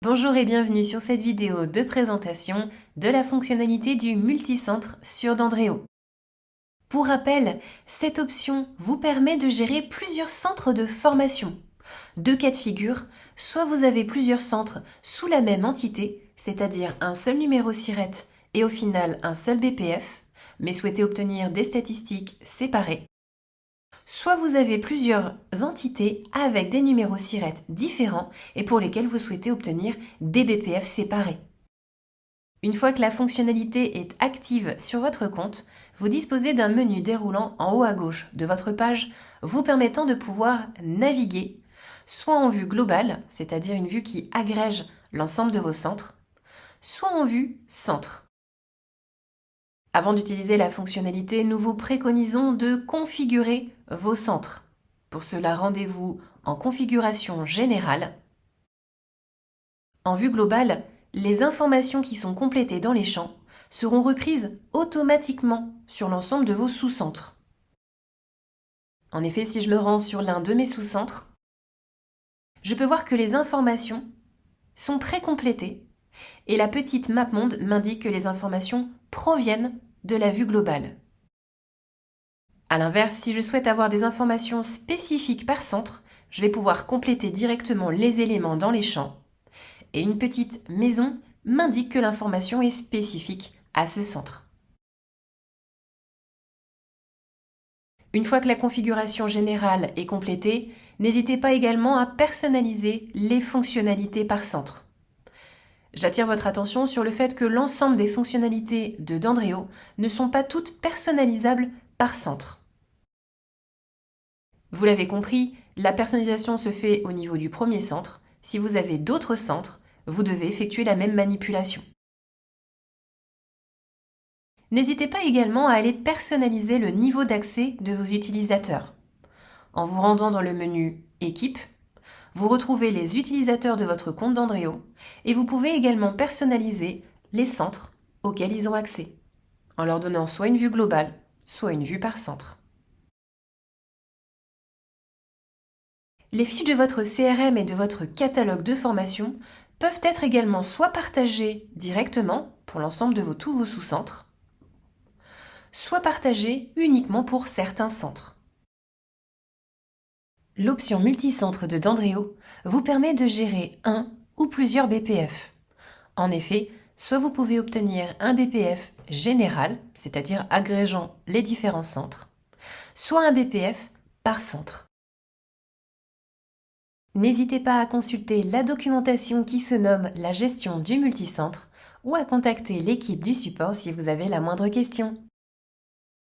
Bonjour et bienvenue sur cette vidéo de présentation de la fonctionnalité du multicentre sur Dendréo. Pour rappel, cette option vous permet de gérer plusieurs centres de formation. Deux cas de figure, soit vous avez plusieurs centres sous la même entité, c'est-à-dire un seul numéro SIRET et au final un seul BPF, mais souhaitez obtenir des statistiques séparées. Soit vous avez plusieurs entités avec des numéros SIRET différents et pour lesquels vous souhaitez obtenir des BPF séparés. Une fois que la fonctionnalité est active sur votre compte, vous disposez d'un menu déroulant en haut à gauche de votre page vous permettant de pouvoir naviguer soit en vue globale, c'est-à-dire une vue qui agrège l'ensemble de vos centres, soit en vue centre. Avant d'utiliser la fonctionnalité, nous vous préconisons de configurer vos centres. Pour cela, rendez-vous en configuration générale. En vue globale, les informations qui sont complétées dans les champs seront reprises automatiquement sur l'ensemble de vos sous-centres. En effet, si je me rends sur l'un de mes sous-centres, je peux voir que les informations sont pré-complétées et la petite map monde m'indique que les informations proviennent de la vue globale. A l'inverse, si je souhaite avoir des informations spécifiques par centre, je vais pouvoir compléter directement les éléments dans les champs et une petite maison m'indique que l'information est spécifique à ce centre. Une fois que la configuration générale est complétée, n'hésitez pas également à personnaliser les fonctionnalités par centre. J'attire votre attention sur le fait que l'ensemble des fonctionnalités de Dendréo ne sont pas toutes personnalisables par centre. Vous l'avez compris, la personnalisation se fait au niveau du premier centre. Si vous avez d'autres centres, vous devez effectuer la même manipulation. N'hésitez pas également à aller personnaliser le niveau d'accès de vos utilisateurs. En vous rendant dans le menu Équipe, vous retrouvez les utilisateurs de votre compte Dendréo et vous pouvez également personnaliser les centres auxquels ils ont accès, en leur donnant soit une vue globale, soit une vue par centre. Les fiches de votre CRM et de votre catalogue de formation peuvent être également soit partagées directement pour l'ensemble de tous vos sous-centres, soit partagées uniquement pour certains centres. L'option multicentre de Dendréo vous permet de gérer un ou plusieurs BPF. En effet, soit vous pouvez obtenir un BPF général, c'est-à-dire agrégeant les différents centres, soit un BPF par centre. N'hésitez pas à consulter la documentation qui se nomme la gestion du multicentre ou à contacter l'équipe du support si vous avez la moindre question.